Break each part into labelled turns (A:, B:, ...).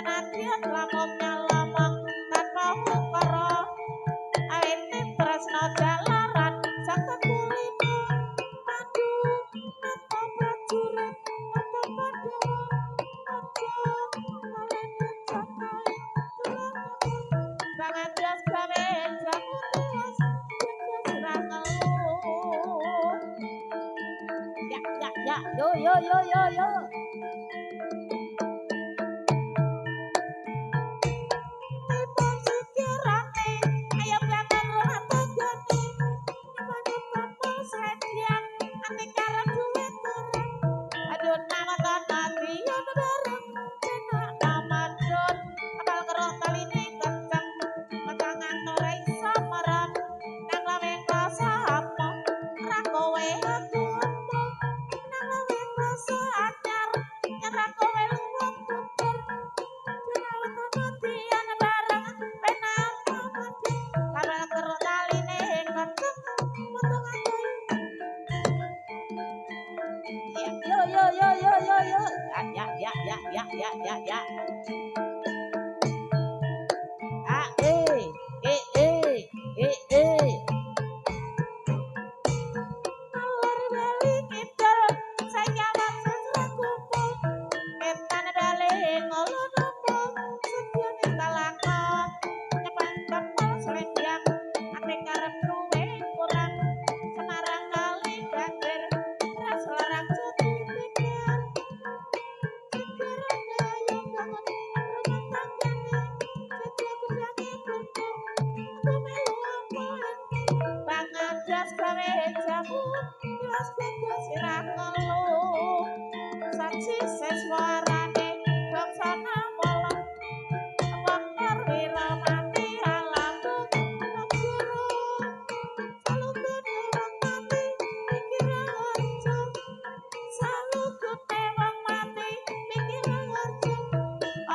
A: Anadyan lamungnya lamang tanpa ukara awene tresna jalaran jagat kulino madu nata prajurit nata Pandhawa aja naleni jatahe banget jas gawe jamu telas yen ngeluh ya yo yo ya ah alur bali kidul sayawan sesra kumpul ketan bali ngulun umpul sedyane kalakon nyepan tempel selendang ate karep duwe kurang Semarang kali banjir ras larang jati pikir pikiran ayo bangun rumah tanggane jadi gedane bluduk aku melu ampaen banget jas gawe jamu gelas gede sirah ngeluh saksi seswarane bangsana molong wong wira mati alamku negara salugune wong mati mikir harja salugune wong mati mikir harja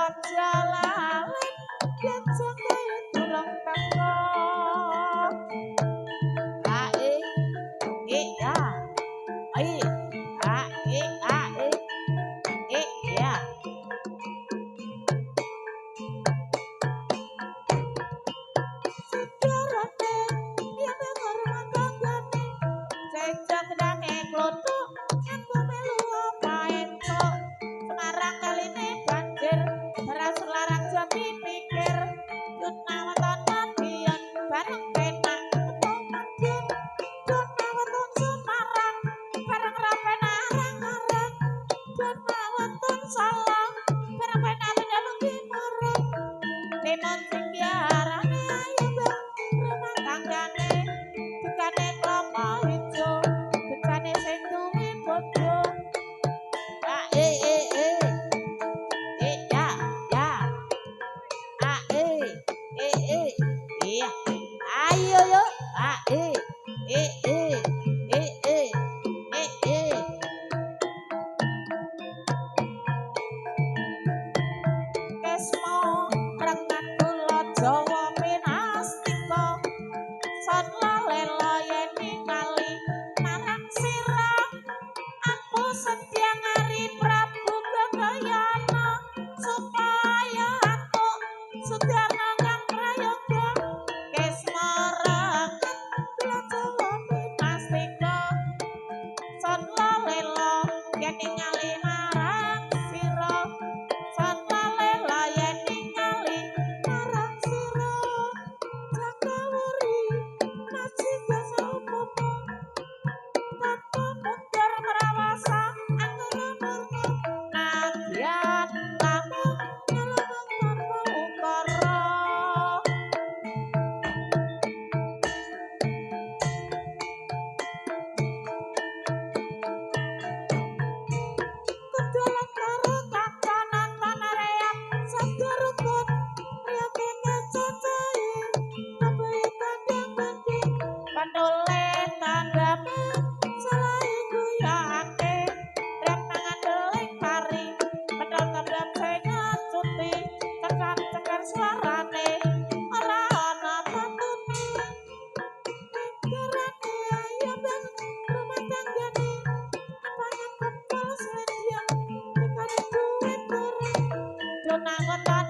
A: aja lali yen jangkae durung teko ae ya ai ya sejarane yen ngormat tanggane jejak gedange klothok aku melu apa entuk Semarang kaline banjir beras larang jati pikir Yunawatan Madian bareng penak Madian Yunawatan Semarang bareng rapenak arang-arang Yunawatan Salang bareng penak penyelung gimarang Timun sing diarani ayo bang rumah tanggane dikane kelapa hijau dikane sing duwe bojo ya iya ayo yo kesmo rengat kula Jawa pinastika son lela yen ningali marang sira aku setya ngari Prabu Gagayana supaya aku sudarna kang prayoga kesmo rengat kula Jawa pinastika son lela yen ningali marang sira son lela yen ningali marang sira Jakawuri maci jasa upomo tanpa mundur merawasa angkara murka nadyan lamun nyelubung tanpa ukara kedalan karo kacanan tanah reak sabda rukun riyoke kecacai nabai kandang banding pandole tandame salahi guyake rem mangan deling kari pedol tembak senya cuti cekar suarane ora ana patune pikirane ayo bang rumah tanggane apanya kepal selendang dikane duit barang donangan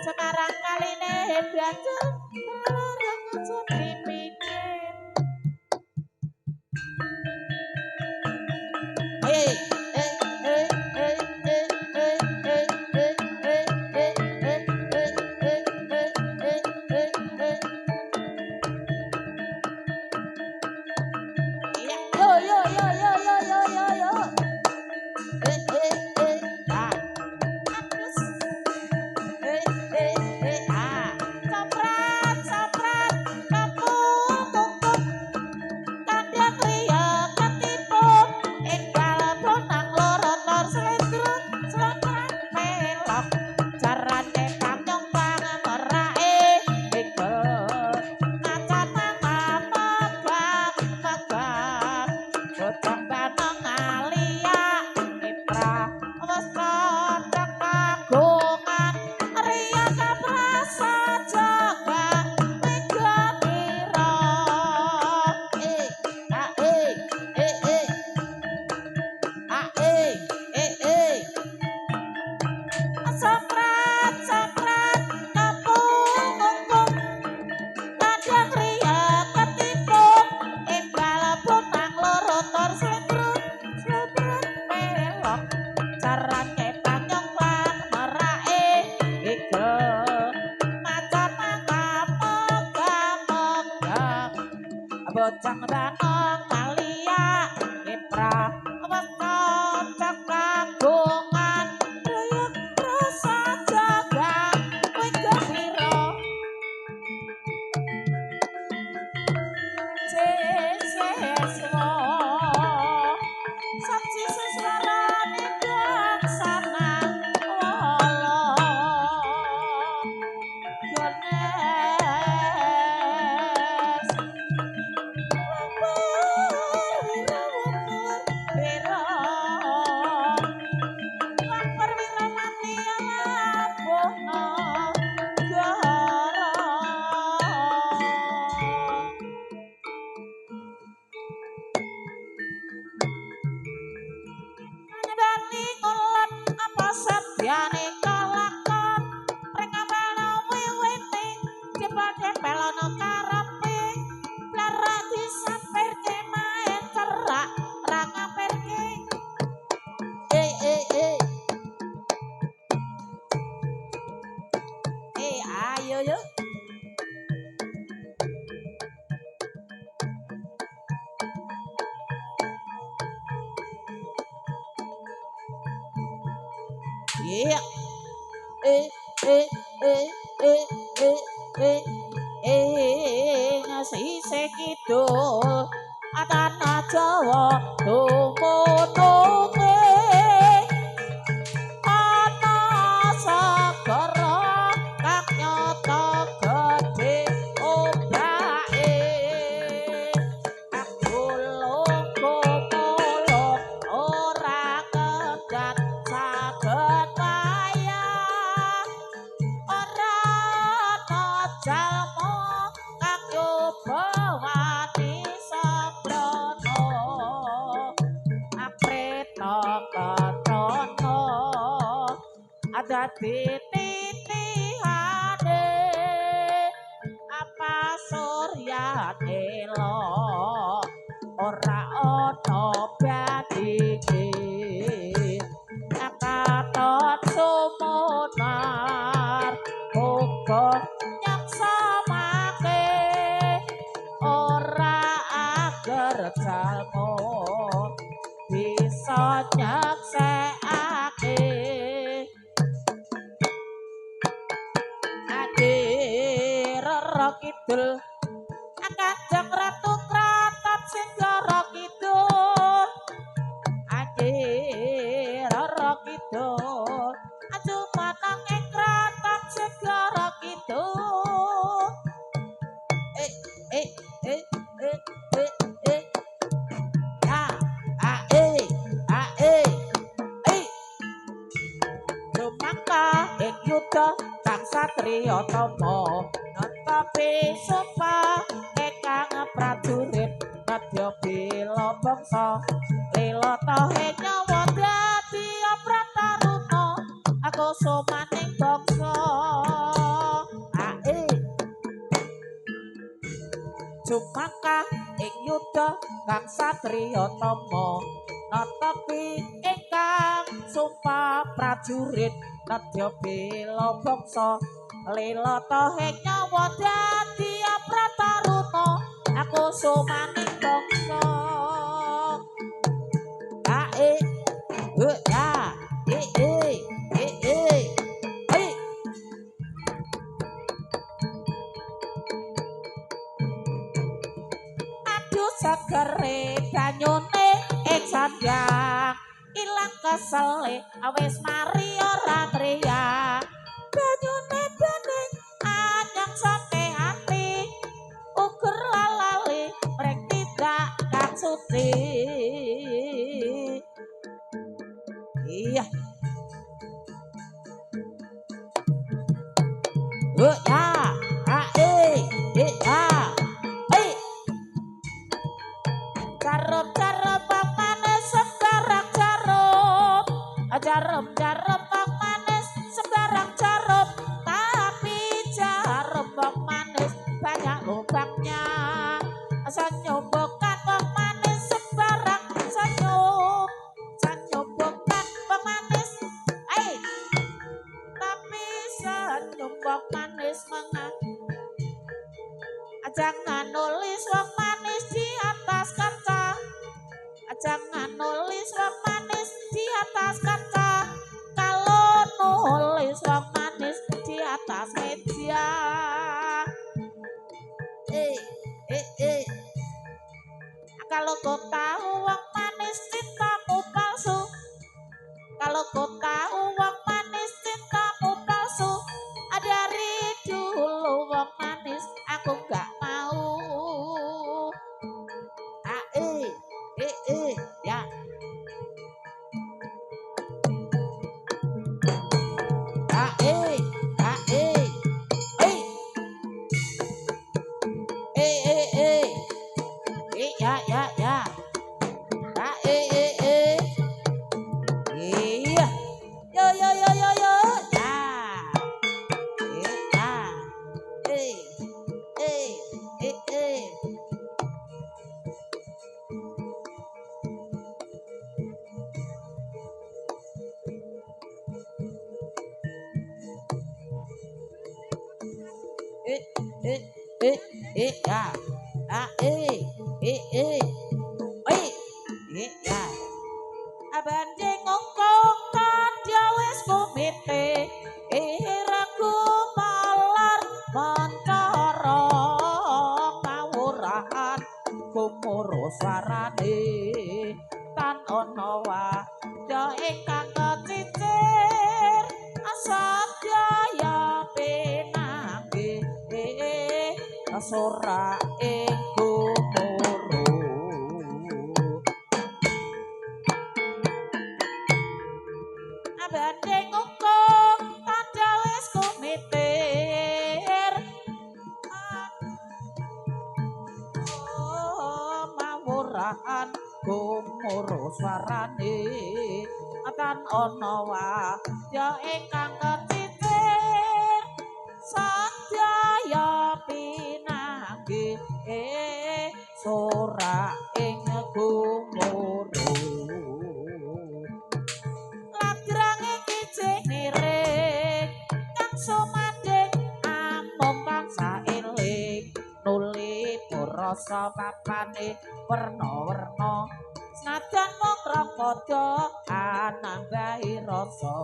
A: Sekarang kali ini biasa orang aja dipikir. Bocang danong malia ipra wasta cakagungan rayuk rasa jaga kowe gembira seswa saksi sesarane daksana wala ayo yuk. Iya. Ngasih kidul tanah Jawa tumutunge ana segara kang nyata gedhe ombake aku lungguh ora kedat saged wayah ora ana jalma kang nyoba wani sabrono apreta katono ada titihane apa surya telo ora ana badhe katon sumunar uga nyaksamake ora ager jalmo bisa nyaksekake Segara Kidul Kanjeng Ratu Kraton Segara Kidul Aji Rara Kidul Ajumanang ing Kraton Segara Kidul eh eh eh eh eh eh ah ah Lumangka ing yuda kang satriya tama netapi sumpah ingkang prajurit nadya bela bangsa lela tahe nyawa dadi prataruna aku sumaning bangsa ae Lumangka ing yuda kang satriya tama netapi ingkang sumpah prajurit nadya bela bangsa lela tahe nyawa dadi prataruna aku sumaning bangsa ae ya aduh segere banyune ing sandang ilang kesele awis mari ora kriya banyune bening anyang sampe ati uger lalali mrek tidak kang suci iya ya Jarum-jarum bang manis sembarang jarum Jarum-jarum bang manis sembarang jarum Tapi jarum bang manis banyak lubangnya Senyum bukan bang manis sembarang senyum Senyum bukan bang manis Tapi senyum bang manis Jangan nulis wong manis di atas kaca Jangan nulis wong manis di atas kaca Kalau nulis wong manis di atas meja Kalau kau tahu wong manis cintamu palsu Kalau kau tahu wong manis cintamu palsu Dari dulu wong manis aku gak mau ya iya yo yo yo yo yo ya ya abanding ngongkong kadya wis kumite iraku malar mencara ngawurahan kumuru swarane tan ana wadya ingkang kecicir asadaya pinangge sora ing kumuru abanding ngongkong kadya wis kumitir mawurahan gumuru swarane tan ana wadya ingkang kecicir sadaya pinangge sora ing gumuru ladrang iki jeniring kang sumandhing amung kang saeling nuli rasa papane werna-werna senajan mung padha anambahi rasa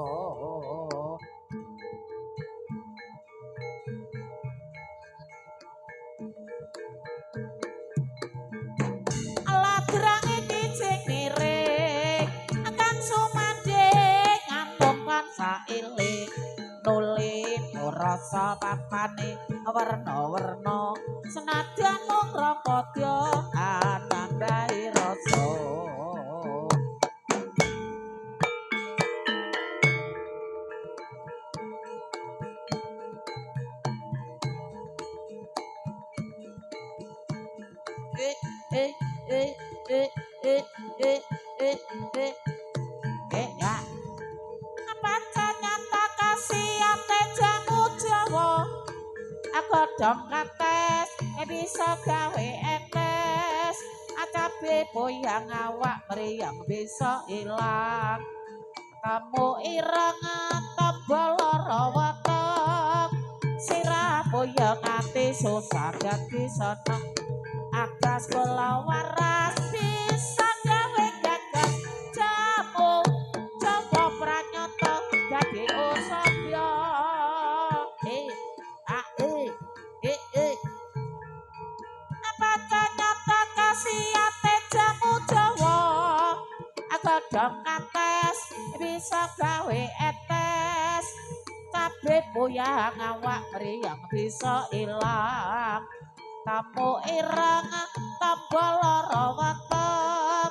A: iling nuli rasa papane werna-werna senadyan mung rapadya anambahi rasa eh eh eh eh eh eh eh eh ya pancen nyata kasihate jamu Jawa agodhong kates bisa gawe etes acabe boyang awak mriyang bisa ilang kamu ireng tombol lara wetek sirah boyang ati susah dadi seneng agas kula waras bisa gawe gagas jamu Jawa pranyata dadi usabya nyata kasihate jamu Jawa agodhong kates bisa gawe etes kabeh boyang awak mriyang bisa ilang kamu ireng tombol lara wetek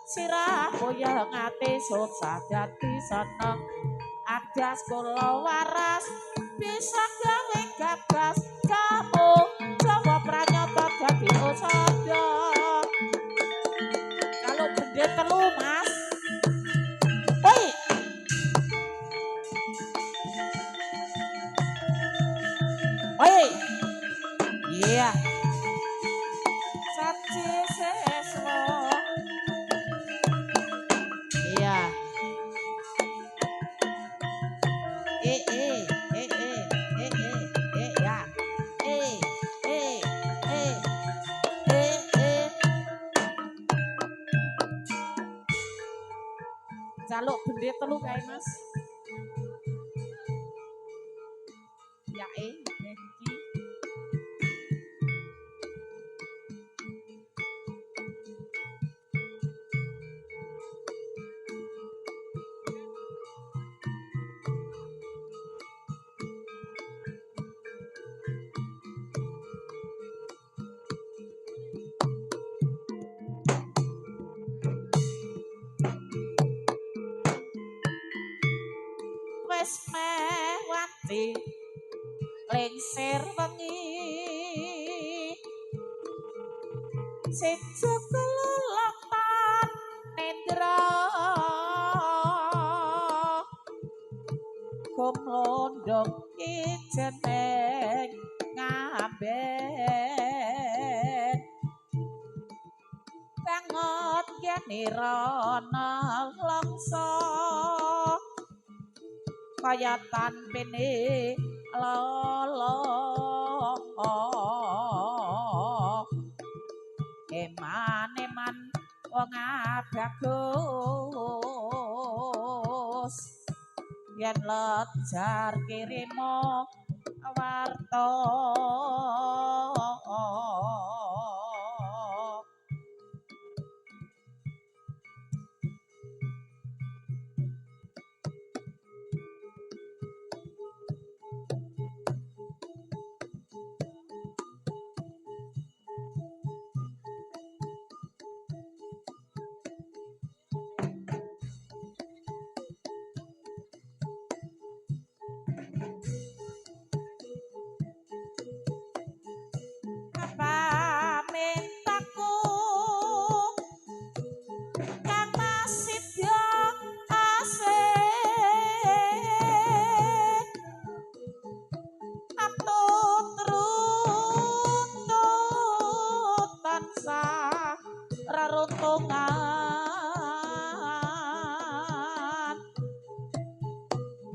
A: sirah boyang ati susah dadi seneng adas kula waras bisa gawe gagas kamu Jawa pranyata dadi usada kalau gede telu mas woi woi iya saci seswa iya ya jaluk gede telu kae mas ya iki wis meh wanti lengsir wengi sejak kelulatan nendra kumlondong ijeneng ngamben tangot yanirana langsa kayatan pene lolo eman wong bagus yen lejar kirimo warta raruntungan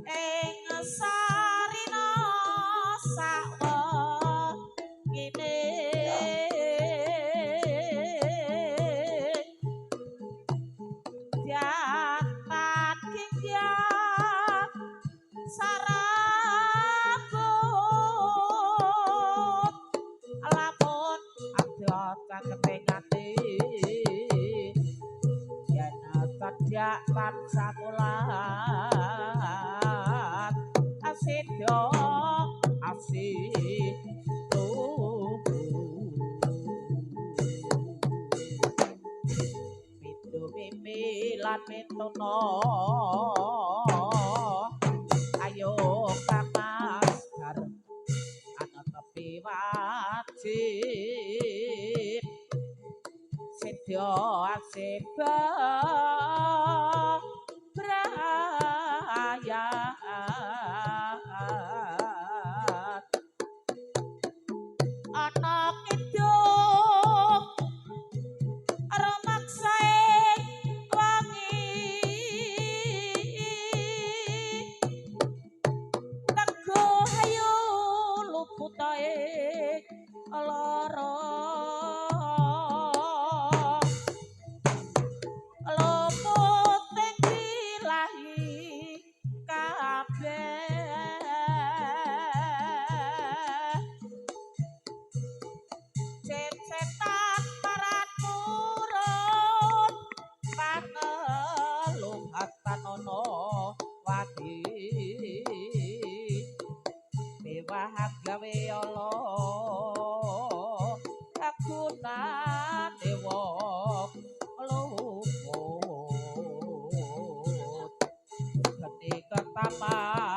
A: ing sarina sawengi diatat kinjang sarabut lamun abot kakepengati yen kadyak tansah kula lan metono ayo kamaskar ana tepi wajib sedya aseba brayat ana kidung ramaksae wangi tenggo hayu luputae lara luput dilahi kabeh setan parat murun pangeluhat panono wadi dewahat gawe ala kagunan dewa luput geni ketaman